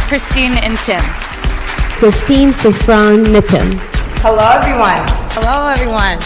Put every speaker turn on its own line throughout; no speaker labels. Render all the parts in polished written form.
Christine and Tim.
Christine, Sofran, Nitin.
Hello, everyone.
Hello, everyone.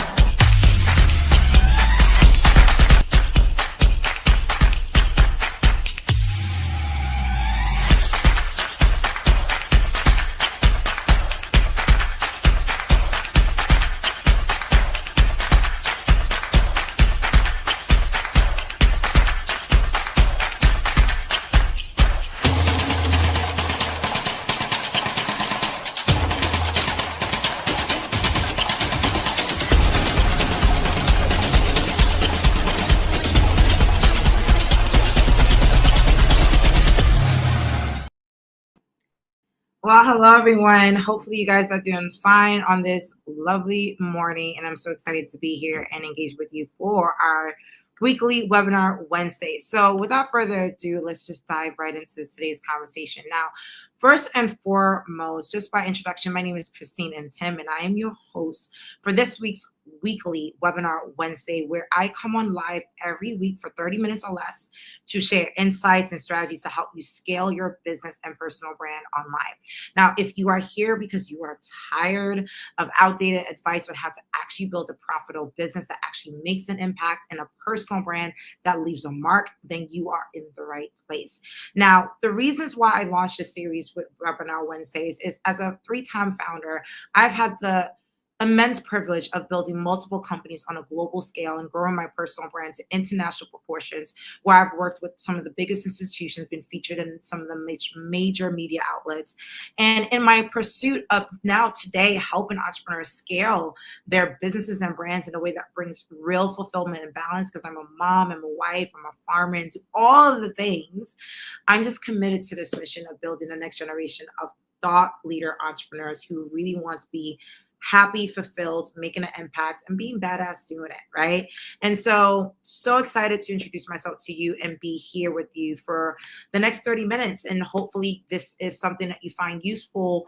Well, hello, everyone. Hopefully, you guys are doing fine on this lovely morning. And I'm so excited to be here and engage with you for our weekly webinar Wednesday. So without further ado, let's just dive right into today's conversation. Now, first and foremost, just by introduction, my name is Christine and Tim, and I am your host for this week's weekly webinar Wednesday, where I come on live every week for 30 minutes or less to share insights and strategies to help you scale your business and personal brand online. Now, if you are here because you are tired of outdated advice on how to actually build a profitable business that actually makes an impact and a personal brand that leaves a mark, then you are in the right place. Now, the reasons why I launched this series with Webinar Wednesdays is, as a 3-time founder, I've had the immense privilege of building multiple companies on a global scale and growing my personal brand to international proportions, where I've worked with some of the biggest institutions, been featured in some of the major media outlets. And in my pursuit of now today helping entrepreneurs scale their businesses and brands in a way that brings real fulfillment and balance, because I'm a mom, I'm a wife, I'm a farmer, and do all of the things, I'm just committed to this mission of building the next generation of thought leader entrepreneurs who really want to be happy, fulfilled, making an impact, and being badass doing it, right? And so excited to introduce myself to you and be here with you for the next 30 minutes. And hopefully this is something that you find useful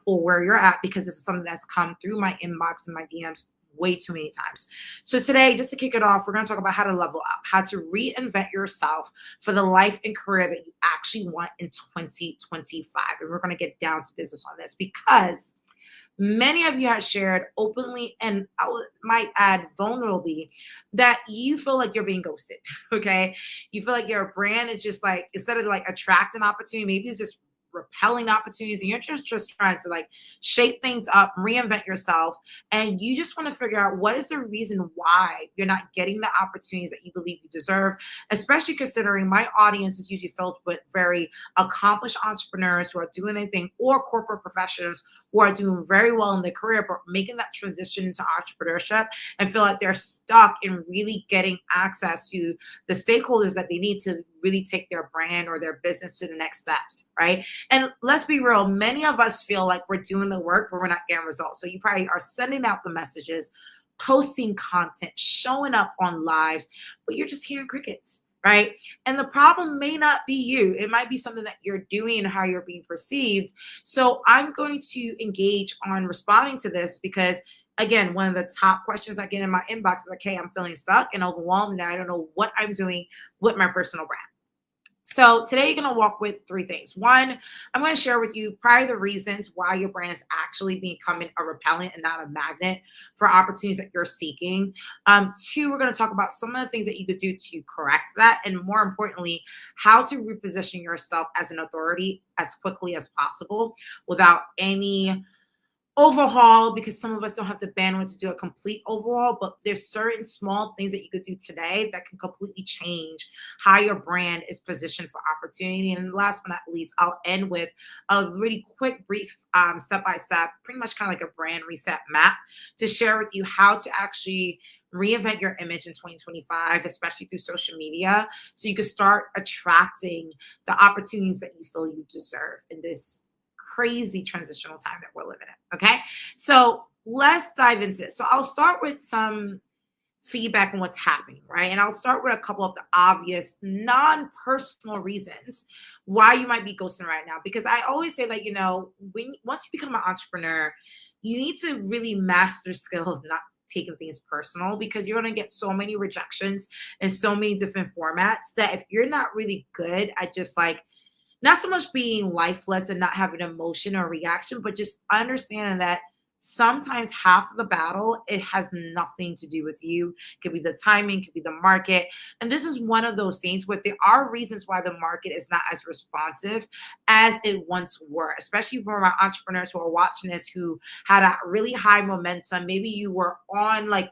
for where you're at, because this is something that's come through my inbox and my DMs way too many times. So today, just to kick it off, we're going to talk about how to level up, how to reinvent yourself for the life and career that you actually want in 2025. And we're going to get down to business on this, because many of you have shared openly, and might add vulnerably, that you feel like you're being ghosted, okay? You feel like your brand is just like, instead of like attracting opportunity, maybe it's just repelling opportunities, and you're just trying to like shape things up, reinvent yourself, and you just want to figure out what is the reason why you're not getting the opportunities that you believe you deserve, especially considering my audience is usually filled with very accomplished entrepreneurs who are doing their thing, or corporate professionals who are doing very well in their career, but making that transition into entrepreneurship and feel like they're stuck in really getting access to the stakeholders that they need to really take their brand or their business to the next steps, right? And let's be real, many of us feel like we're doing the work, but we're not getting results. So you probably are sending out the messages, posting content, showing up on lives, but you're just hearing crickets, right? And the problem may not be you. It might be something that you're doing and how you're being perceived. So I'm going to engage on responding to this, because again, one of the top questions I get in my inbox is like, hey, I'm feeling stuck and overwhelmed, and I don't know what I'm doing with my personal brand. So today you're going to walk with 3 things. One, I'm going to share with you probably the reasons why your brand is actually becoming a repellent and not a magnet for opportunities that you're seeking. 2, we're going to talk about some of the things that you could do to correct that. And more importantly, how to reposition yourself as an authority as quickly as possible without any overhaul, because some of us don't have the bandwidth to do a complete overhaul, but there's certain small things that you could do today that can completely change how your brand is positioned for opportunity. And last but not least, I'll end with a really quick, brief, step-by-step, pretty much kind of like a brand reset map to share with you how to actually reinvent your image in 2025, especially through social media, so you can start attracting the opportunities that you feel you deserve in this crazy transitional time that we're living in. Okay, so let's dive into it. So I'll start with some feedback on what's happening, right? And I'll start with a couple of the obvious non-personal reasons why you might be ghosting right now. Because I always say that, once you become an entrepreneur, you need to really master the skill of not taking things personal, because you're going to get so many rejections in so many different formats that if you're not really good at just like not so much being lifeless and not having emotion or reaction, but just understanding that sometimes half of the battle, it has nothing to do with you. It could be the timing, could be the market. And this is one of those things where there are reasons why the market is not as responsive as it once were, especially for our entrepreneurs who are watching this, who had a really high momentum. Maybe you were on like,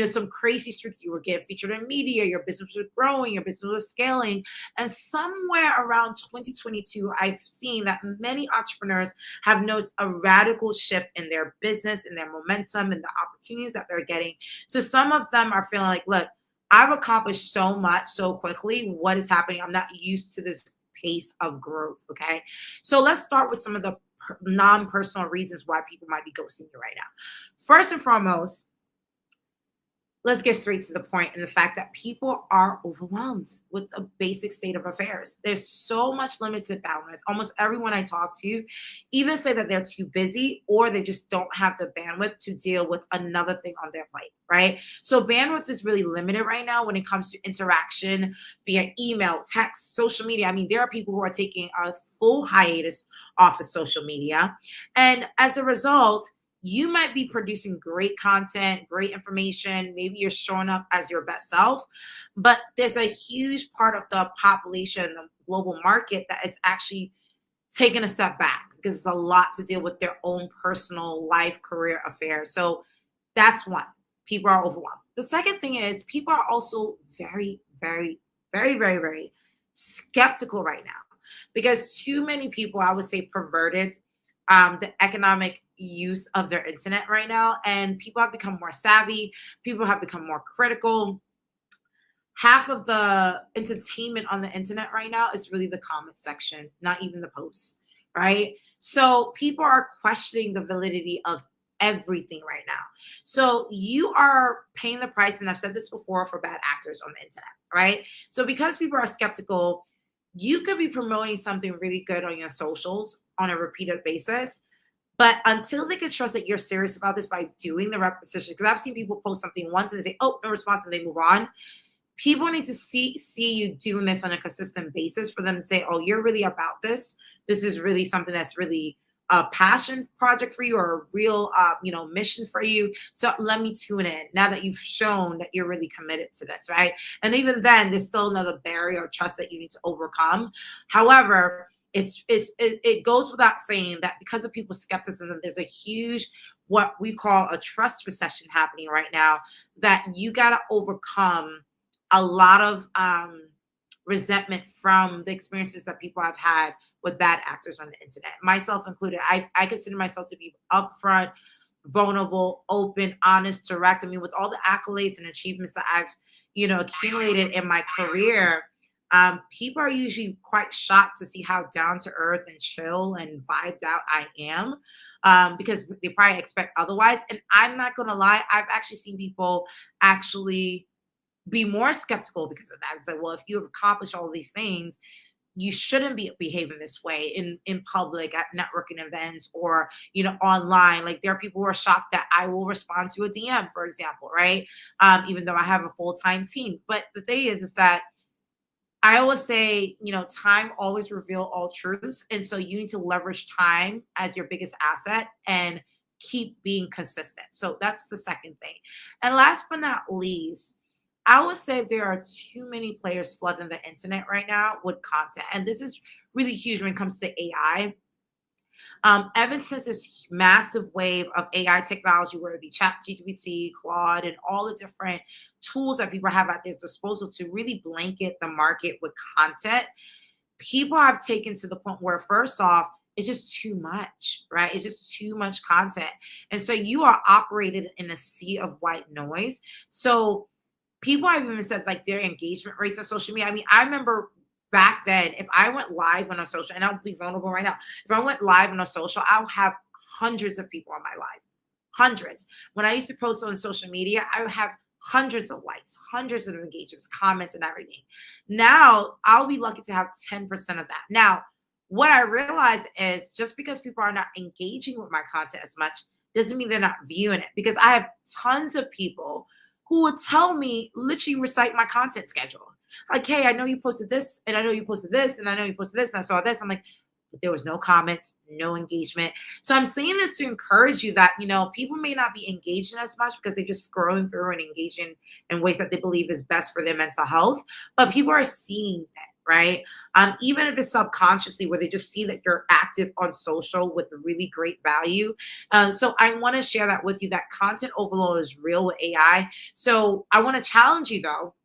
some crazy streaks. You were getting featured in media, your business was growing, your business was scaling. And somewhere around 2022, I've seen that many entrepreneurs have noticed a radical shift in their business, in their momentum, and the opportunities that they're getting. So some of them are feeling like, look, I've accomplished so much so quickly. What is happening? I'm not used to this pace of growth. Okay. So let's start with some of the non-personal reasons why people might be ghosting you right now. First and foremost, let's get straight to the point, and the fact that people are overwhelmed with the basic state of affairs. There's so much limited bandwidth. Almost everyone I talk to either say that they're too busy or they just don't have the bandwidth to deal with another thing on their plate, right? So bandwidth is really limited right now when it comes to interaction via email, text, social media. I mean, there are people who are taking a full hiatus off of social media. And as a result, you might be producing great content, great information. Maybe you're showing up as your best self, but there's a huge part of the population, the global market, that is actually taking a step back because it's a lot to deal with their own personal life, career affairs. So that's one. People are overwhelmed. The second thing is people are also very, very, very, very, very skeptical right now because too many people, I would say, perverted the economic use of their internet right now, and people have become more savvy. People have become more critical. Half of the entertainment on the internet right now is really the comment section, not even the posts, right? So people are questioning the validity of everything right now. So you are paying the price, and I've said this before, for bad actors on the internet, right? So because people are skeptical, you could be promoting something really good on your socials on a repeated basis, but until they can trust that you're serious about this by doing the repetition, because I've seen people post something once and they say, oh, no response, and they move on. People need to see you doing this on a consistent basis for them to say, oh, you're really about this. This is really something that's really a passion project for you, or a real, mission for you. So let me tune in now that you've shown that you're really committed to this, right? And even then, there's still another barrier of trust that you need to overcome. However, it goes without saying that because of people's skepticism, there's a huge, what we call a trust recession happening right now, that you got to overcome a lot of resentment from the experiences that people have had with bad actors on the internet, myself included. I consider myself to be upfront, vulnerable, open, honest, direct. I mean, with all the accolades and achievements that I've, accumulated in my career, people are usually quite shocked to see how down to earth and chill and vibed out I am, because they probably expect otherwise. And I'm not going to lie, I've actually seen people actually be more skeptical because of that. It's like, well, if you have accomplished all these things, you shouldn't be behaving this way in public, at networking events, or online. Like, there are people who are shocked that I will respond to a DM, for example, right? Even though I have a full-time team. But the thing is that I always say, time always reveals all truths. And so you need to leverage time as your biggest asset and keep being consistent. So that's the second thing. And last but not least, I would say there are too many players flooding the internet right now with content. And this is really huge when it comes to AI. Ever since this massive wave of AI technology, whether it be ChatGPT, Claude, and all the different tools that people have at their disposal to really blanket the market with content, people have taken to the point where, first off, it's just too much, right? It's just too much content. And so you are operated in a sea of white noise. So people have even said like their engagement rates on social media. I mean, I remember back then, if I went live on a social, and I'll be vulnerable right now, if I went live on a social, I'll have hundreds of people on my live. Hundreds. When I used to post on social media, I would have hundreds of likes, hundreds of engagements, comments, and everything. Now, I'll be lucky to have 10% of that. Now, what I realize is just because people are not engaging with my content as much doesn't mean they're not viewing it, because I have tons of people who will tell me, literally recite my content schedule. Like, hey, I know you posted this, and I know you posted this, and I know you posted this, and I saw this. I'm like, but there was no comment, no engagement. So I'm saying this to encourage you that, people may not be engaging as much because they're just scrolling through and engaging in ways that they believe is best for their mental health. But people are seeing that, right? Even if it's subconsciously, where they just see that you're active on social with really great value. So I want to share that with you, that content overload is real with AI. So I want to challenge you, though,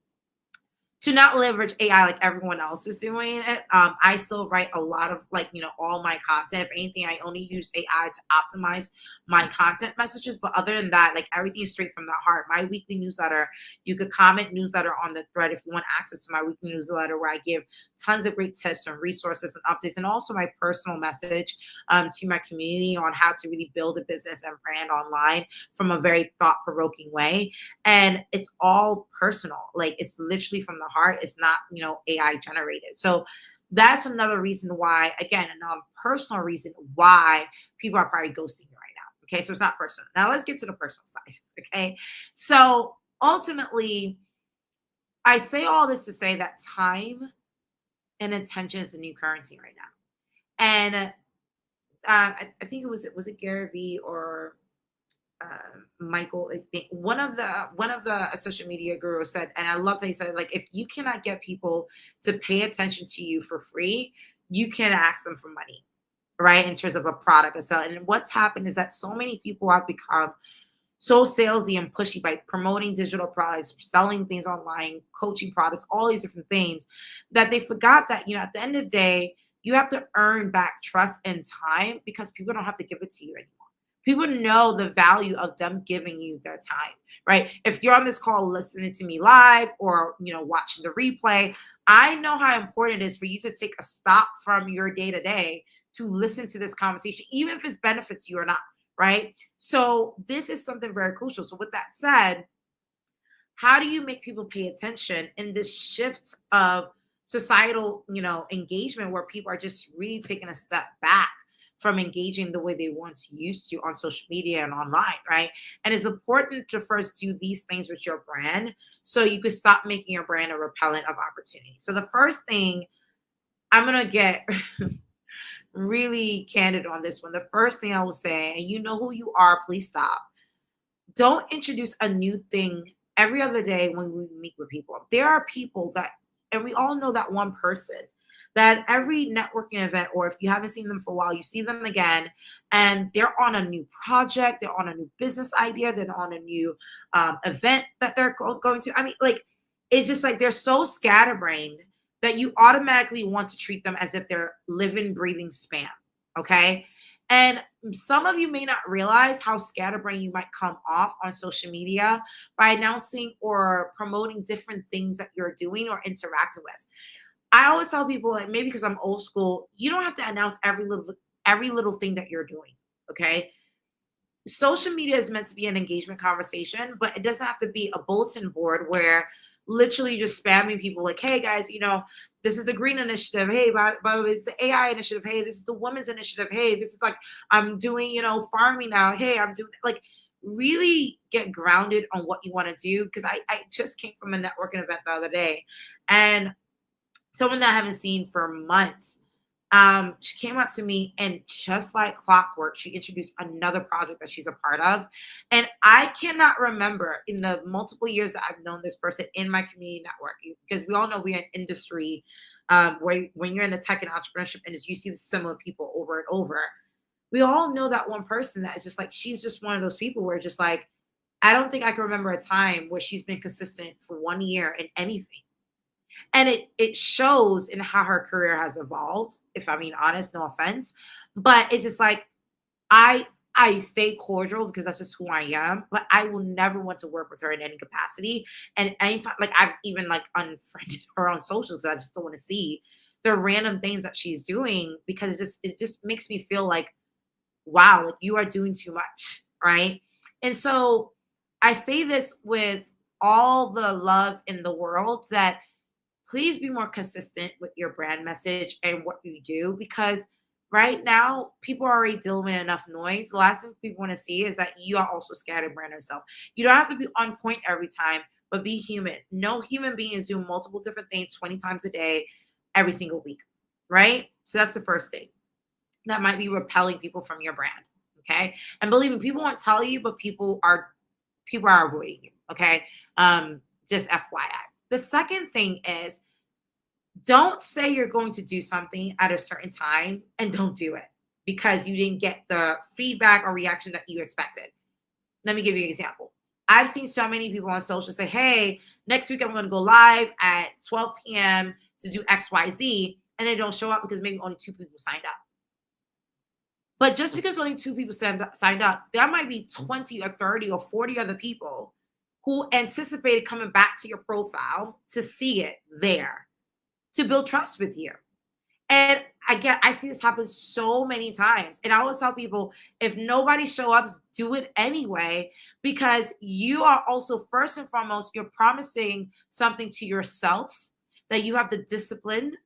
to not leverage AI like everyone else is doing it. I still write a lot of, like, all my content. If anything, I only use AI to optimize my content messages. But other than that, like, everything is straight from the heart. My weekly newsletter, you could comment newsletter on the thread if you want access to my weekly newsletter, where I give tons of great tips and resources and updates, and also my personal message to my community on how to really build a business and brand online from a very thought-provoking way. And it's all personal. Like, it's literally from the heart. It's not, AI generated. So that's another reason why, again, another personal reason why people are probably ghosting you right now. Okay. So it's not personal. Now let's get to the personal side. Okay. So ultimately, I say all this to say that time and attention is the new currency right now. And I think was it Gary Vee or Michael, I think one of the social media gurus said, and I love that he said, like, if you cannot get people to pay attention to you for free, you can ask them for money, right? In terms of a product or sell. And what's happened is that so many people have become so salesy and pushy by promoting digital products, selling things online, coaching products, all these different things, that they forgot that, at the end of the day, you have to earn back trust and time, because people don't have to give it to you anymore. People know the value of them giving you their time, right? If you're on this call listening to me live, or, watching the replay, I know how important it is for you to take a stop from your day to day to listen to this conversation, even if it benefits you or not, right? So this is something very crucial. So with that said, how do you make people pay attention in this shift of societal, engagement, where people are just really taking a step back from engaging the way they once used to on social media and online, right? And it's important to first do these things with your brand, so you can stop making your brand a repellent of opportunity. So the first thing, I'm going to get really candid on this one. The first thing I will say, and you know who you are, please stop. Don't introduce a new thing every other day when we meet with people. There are people that, and we all know that one person that every networking event, or if you haven't seen them for a while, you see them again, and they're on a new project, they're on a new business idea, they're on a new event that they're going to. I mean, like, it's just like they're so scatterbrained that you automatically want to treat them as if they're living, breathing spam. Okay. And some of you may not realize how scatterbrained you might come off on social media by announcing or promoting different things that you're doing or interacting with. I always tell people, like, maybe because I'm old school, you don't have to announce every little thing that you're doing. Okay. Social media is meant to be an engagement conversation, but it doesn't have to be a bulletin board where literally just spamming people like, hey guys, this is the green initiative. Hey, by the way, it's the AI initiative. Hey, this is the women's initiative. Hey, this is, like, I'm doing, farming now. Hey, I'm doing, like, really get grounded on what you want to do. Because I just came from a networking event the other day, and someone that I haven't seen for months, she came up to me, and just like clockwork, she introduced another project that she's a part of. And I cannot remember, in the multiple years that I've known this person in my community network, because we all know we're in industry, where when you're in the tech and entrepreneurship industry, you see the similar people over and over. We all know that one person that is just like, she's just one of those people where, just like, I don't think I can remember a time where she's been consistent for 1 year in anything. And it shows in how her career has evolved, if I'm being honest, no offense. But it's just like, I stay cordial because that's just who I am, but I will never want to work with her in any capacity. And anytime, like, I've even, like, unfriended her on socials because I just don't want to see the random things that she's doing, because it just makes me feel like, wow, like, you are doing too much, right? And so I say this with all the love in the world, that please be more consistent with your brand message and what you do, because right now, people are already dealing with enough noise. The last thing people want to see is that you are also scatterbrained yourself. You don't have to be on point every time, but be human. No human being is doing multiple different things 20 times a day, every single week, right? So that's the first thing that might be repelling people from your brand. Okay. And believe me, people won't tell you, but people are avoiding you. Okay. Just FYI. The second thing is don't say you're going to do something at a certain time and don't do it because you didn't get the feedback or reaction that you expected. Let me give you an example. I've seen so many people on social say, hey, next week I'm going to go live at 12 p.m. to do XYZ, and they don't show up because maybe only 2 people signed up. But just because only 2 people signed up, there might be 20 or 30 or 40 other people who anticipated coming back to your profile to see it there, to build trust with you. And I see this happen so many times. And I always tell people, if nobody show up, do it anyway, because you are also, first and foremost, you're promising something to yourself, that you have the discipline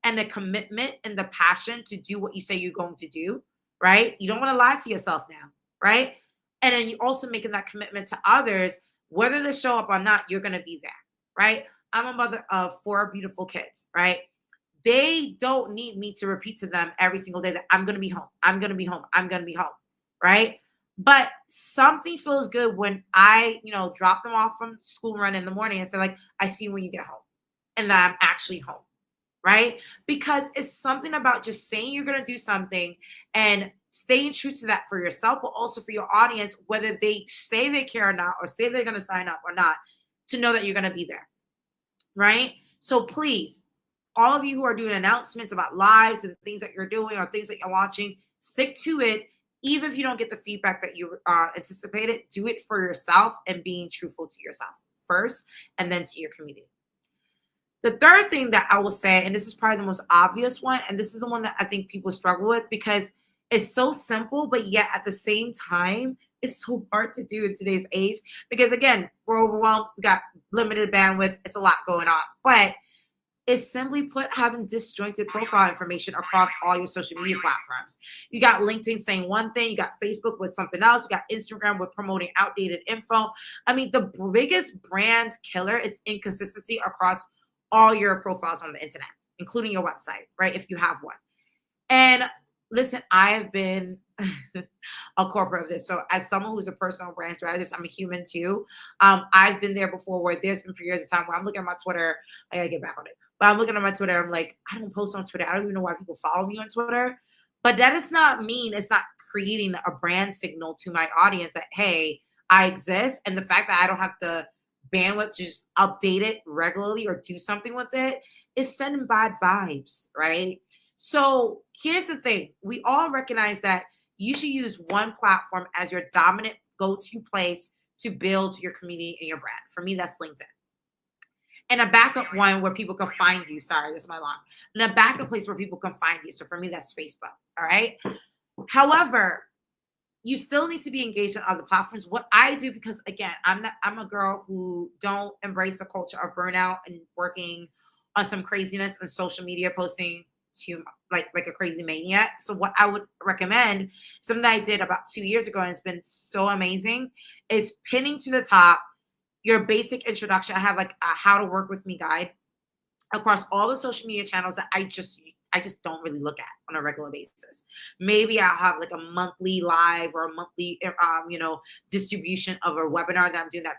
and the commitment and the passion to do what you say you're going to do, right? You don't want to lie to yourself now, right? And then you also making that commitment to others, whether they show up or not, you're going to be there, right? I'm a mother of 4 beautiful kids, right? They don't need me to repeat to them every single day that I'm going to be home. I'm going to be home. I'm going to be home. Right. But something feels good when I, drop them off from school run in the morning and say, like, I see you when you get home and that I'm actually home. Right. Because it's something about just saying you're going to do something and staying true to that for yourself, but also for your audience, whether they say they care or not, or say they're going to sign up or not, to know that you're going to be there. Right. So please, all of you who are doing announcements about lives and things that you're doing or things that you're launching, stick to it. Even if you don't get the feedback that you anticipated, do it for yourself and being truthful to yourself first and then to your community. The third thing that I will say, and this is probably the most obvious one, and this is the one that I think people struggle with because it's so simple, but yet at the same time, it's so hard to do in today's age because, again, we're overwhelmed. We got limited bandwidth. It's a lot going on. But is simply put having disjointed profile information across all your social media platforms. You got LinkedIn saying one thing, you got Facebook with something else, you got Instagram with promoting outdated info. I mean, the biggest brand killer is inconsistency across all your profiles on the internet, including your website, right? If you have one. And listen, I have been a corporate of this. So as someone who's a personal brand strategist, I'm a human too. I've been there before where there's been periods of time where I'm looking at my Twitter. I gotta get back on it. But I'm looking at my Twitter. I'm like, I don't post on Twitter. I don't even know why people follow me on Twitter. But that is not mean. It's not creating a brand signal to my audience that, hey, I exist. And the fact that I don't have the bandwidth to just update it regularly or do something with it is sending bad vibes, right? So here's the thing. We all recognize that you should use one platform as your dominant go-to place to build your community and your brand. For me, that's LinkedIn. And a backup one where people can find you. Sorry, this is my alarm. And a backup place where people can find you. So for me, that's Facebook. All right. However, you still need to be engaged on other platforms. What I do, because again, I'm a girl who don't embrace the culture of burnout and working on some craziness on social media, posting to like a crazy maniac. So what I would recommend, something that I did about 2 years ago and it's been so amazing, is pinning to the top your basic introduction. I have like a how to work with me guide across all the social media channels that I just don't really look at on a regular basis. Maybe I'll have like a monthly live or a monthly distribution of a webinar that I'm doing that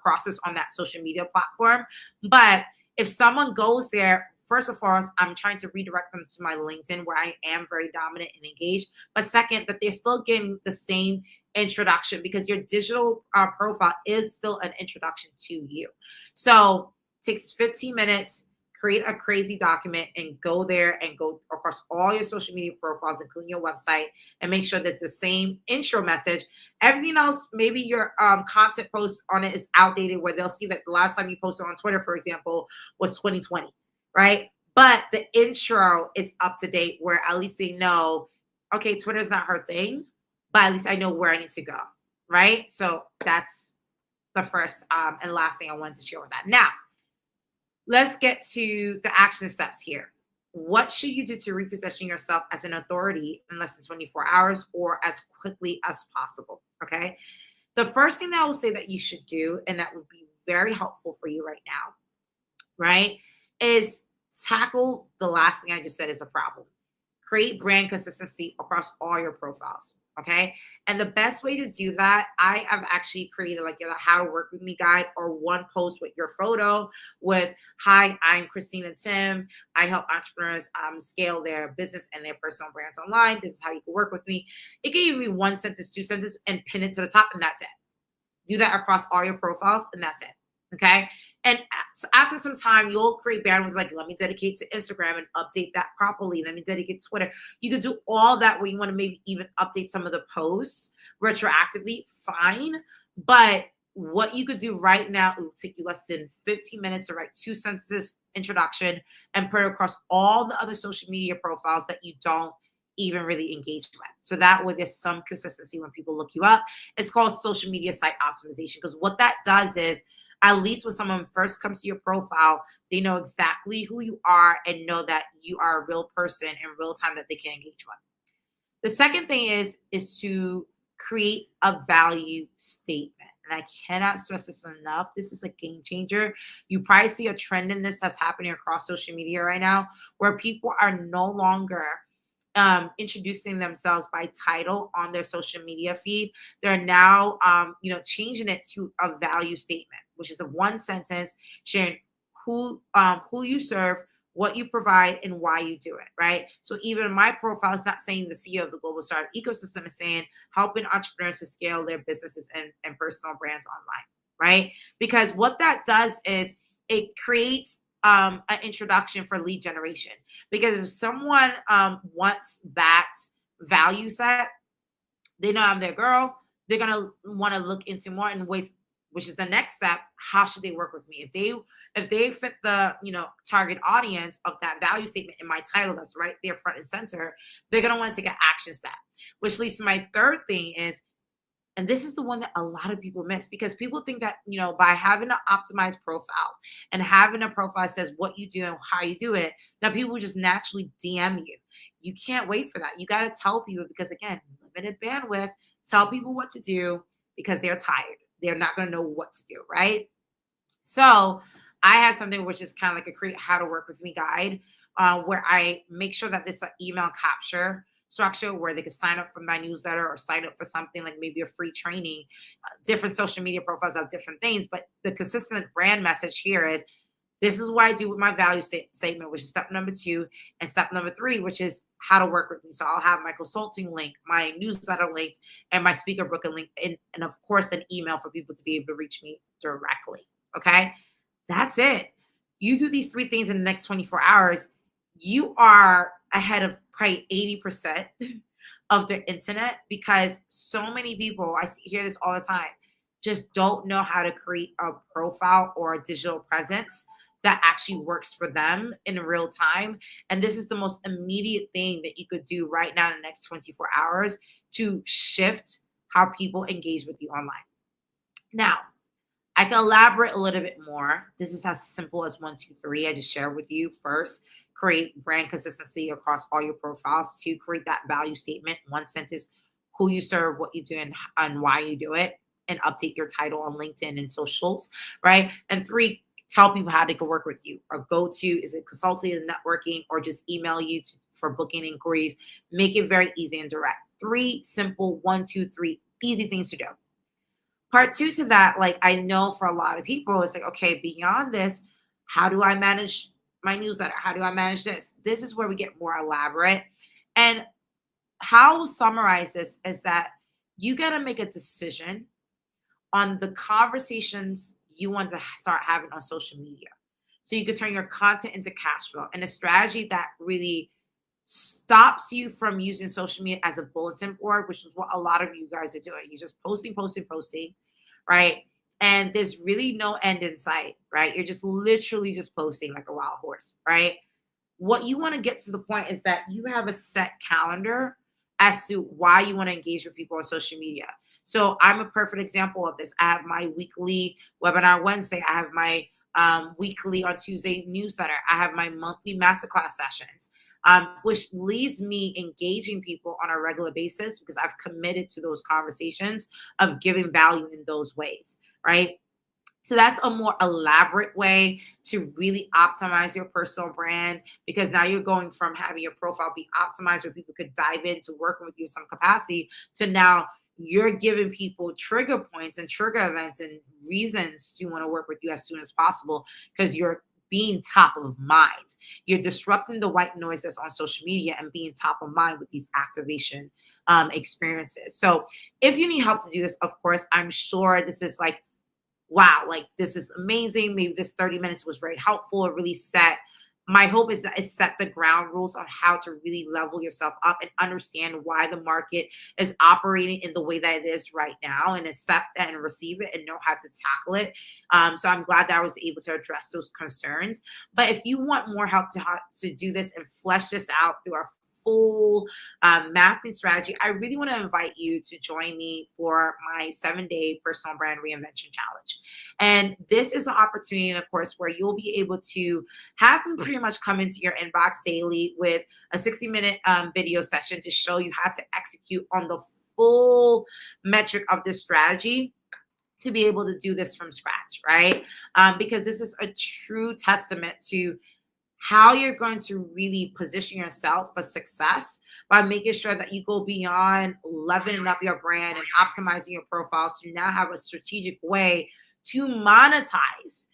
crosses on that social media platform. But if someone goes there, first of all, I'm trying to redirect them to my LinkedIn where I am very dominant and engaged. But second, that they're still getting the same introduction because your digital profile is still an introduction to you. So it takes 15 minutes, create a crazy document and go there and go across all your social media profiles, including your website, and make sure that's the same intro message. Everything else, maybe your content post on it is outdated where they'll see that the last time you posted on Twitter, for example, was 2020, right? But the intro is up to date where at least they know, okay, Twitter's not her thing, but at least I know where I need to go, right? So that's the first and last thing I wanted to share with that. Now, let's get to the action steps here. what should you do to reposition yourself as an authority in less than 24 hours or as quickly as possible? Okay. The first thing that I will say that you should do, and that would be very helpful for you right now, right, is tackle the last thing I just said is a problem. Create brand consistency across all your profiles. Okay. And the best way to do that, I have actually created like a how to work with me guide, or one post with your photo with, hi, I'm Christina Tim. I help entrepreneurs scale their business and their personal brands online. This is how you can work with me. It can even be one sentence, two sentences, and pin it to the top, and that's it. Do that across all your profiles, and that's it. Okay. And so after some time, you'll create bandwidth, like, let me dedicate to Instagram and update that properly. Let me dedicate to Twitter. You could do all that where you want to maybe even update some of the posts retroactively, fine. But what you could do right now, it will take you less than 15 minutes to write 2 sentences introduction and put it across all the other social media profiles that you don't even really engage with. So that way there's some consistency when people look you up. It's called social media site optimization, because what that does is, at least when someone first comes to your profile, they know exactly who you are and know that you are a real person in real time that they can engage with. The second thing is to create a value statement. And I cannot stress this enough. This is a game changer. You probably see a trend in this that's happening across social media right now, where people are no longer introducing themselves by title on their social media feed. They're now, changing it to a value statement, which is a one sentence sharing who you serve, what you provide, and why you do it. Right. So even my profile is not saying the CEO of the global startup ecosystem, is saying helping entrepreneurs to scale their businesses and personal brands online. Right. Because what that does is it creates an introduction for lead generation. Because if someone wants that value set, they know I'm their girl. They're gonna want to look into more in ways, which is the next step. How should they work with me? If they fit the target audience of that value statement in my title, that's right there front and center, they're gonna want to take an action step. Which leads to my third thing is, and this is the one that a lot of people miss, because people think that, by having an optimized profile and having a profile that says what you do and how you do it, that people will just naturally DM you. You can't wait for that. You got to tell people, because again, limited bandwidth, tell people what to do because they're tired. They're not going to know what to do, right? So I have something which is kind of like a create how to work with me guide, where I make sure that this email capture structure where they can sign up for my newsletter or sign up for something like maybe a free training. Different social media profiles have different things, but the consistent brand message here is, this is what I do with my value statement, which is step number 2, and step number 3, which is how to work with me. So I'll have my consulting link, my newsletter link, and my speaker booking link, and of course an email for people to be able to reach me directly. Okay, that's it. You do these 3 things in the next 24 hours, you are ahead of probably 80% of the internet, because so many people, I hear this all the time, just don't know how to create a profile or a digital presence that actually works for them in real time. And this is the most immediate thing that you could do right now in the next 24 hours to shift how people engage with you online. Now, I can elaborate a little bit more. This is as simple as 1, 2, 3. I just shared with you. First, create brand consistency across all your profiles. 2, create that value statement. 1 sentence, who you serve, what you do, and why you do it. And update your title on LinkedIn and socials, right? And 3, tell people how they can work with you, or go to, is it consulting and networking, or just email you for booking inquiries. Make it very easy and direct. 3 simple 1, 2, 3 easy things to do. Part 2 to that, like I know for a lot of people, it's like, okay, beyond this, how do I manage my newsletter? How do I manage this? This is where we get more elaborate. And how I'll summarize this is that you got to make a decision on the conversations you want to start having on social media. So you can turn your content into cash flow, and a strategy that really stops you from using social media as a bulletin board, which is what a lot of you guys are doing. You're just posting, right? And there's really no end in sight, right? You're just literally just posting like a wild horse, right? What you want to get to the point is that you have a set calendar as to why you want to engage with people on social media. So I'm a perfect example of this. I have my weekly webinar Wednesday. I have my weekly on Tuesday newsletter. I have my monthly masterclass sessions, which leaves me engaging people on a regular basis because I've committed to those conversations of giving value in those ways, right? So that's a more elaborate way to really optimize your personal brand, because now you're going from having your profile be optimized where people could dive into working with you in some capacity to now you're giving people trigger points and trigger events and reasons to want to work with you as soon as possible because you're being top of mind. You're disrupting the white noise that's on social media and being top of mind with these activation experiences. So if you need help to do this, of course, I'm sure this is like, wow, like this is amazing. Maybe this 30 minutes was very helpful. It really my hope is that it set the ground rules on how to really level yourself up and understand why the market is operating in the way that it is right now, and accept that and receive it and know how to tackle it. So I'm glad that I was able to address those concerns. But if you want more help to do this and flesh this out through our full mapping strategy, I really want to invite you to join me for my 7-day personal brand reinvention challenge. And this is an opportunity, of course, where you'll be able to have me pretty much come into your inbox daily with a 60-minute video session to show you how to execute on the full metric of this strategy to be able to do this from scratch, right? Because this is a true testament to how you're going to really position yourself for success by making sure that you go beyond leveling up your brand and optimizing your profile. So you now have a strategic way to monetize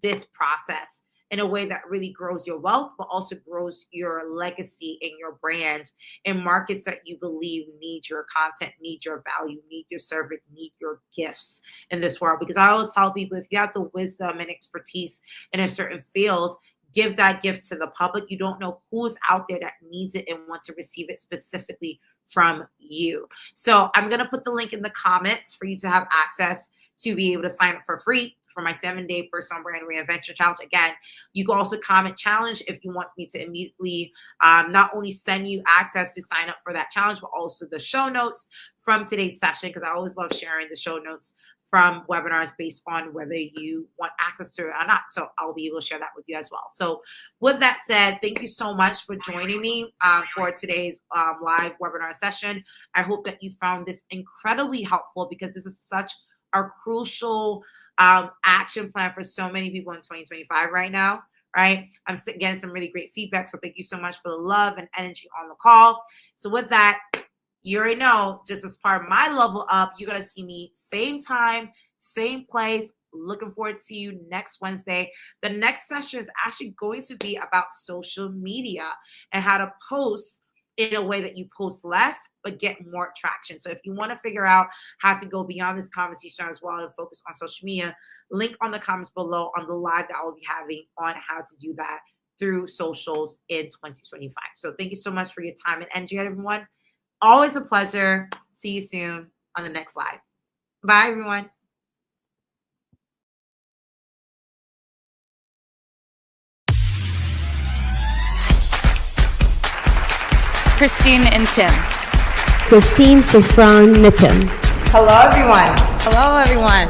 this process in a way that really grows your wealth, but also grows your legacy and your brand in markets that you believe need your content, need your value, need your service, need your gifts in this world. Because I always tell people, if you have the wisdom and expertise in a certain field, give that gift to the public. You don't know who's out there that needs it and wants to receive it specifically from you. So I'm going to put the link in the comments for you to have access to be able to sign up for free for my 7-day personal brand reinvention challenge. Again, you can also comment challenge if you want me to immediately not only send you access to sign up for that challenge, but also the show notes from today's session, because I always love sharing the show notes from webinars based on whether you want access to it or not. So I'll be able to share that with you as well. So with that said, thank you so much for joining me for today's live webinar session. I hope that you found this incredibly helpful, because this is such a crucial action plan for so many people in 2025 right now, right? I'm getting some really great feedback. So thank you so much for the love and energy on the call. So with that, you already know, just as part of my level up, you're going to see me same time, same place. Looking forward to see you next Wednesday. The next session is actually going to be about social media and how to post in a way that you post less, but get more traction. So if you want to figure out how to go beyond this conversation as well and focus on social media, link on the comments below on the live that I will be having on how to do that through socials in 2025. So thank you so much for your time and energy, everyone. Always a pleasure. See you soon on the next live. Bye, everyone.
Christine and Tim.
Christine, Safran, Nitin.
Hello, everyone.
Hello, everyone.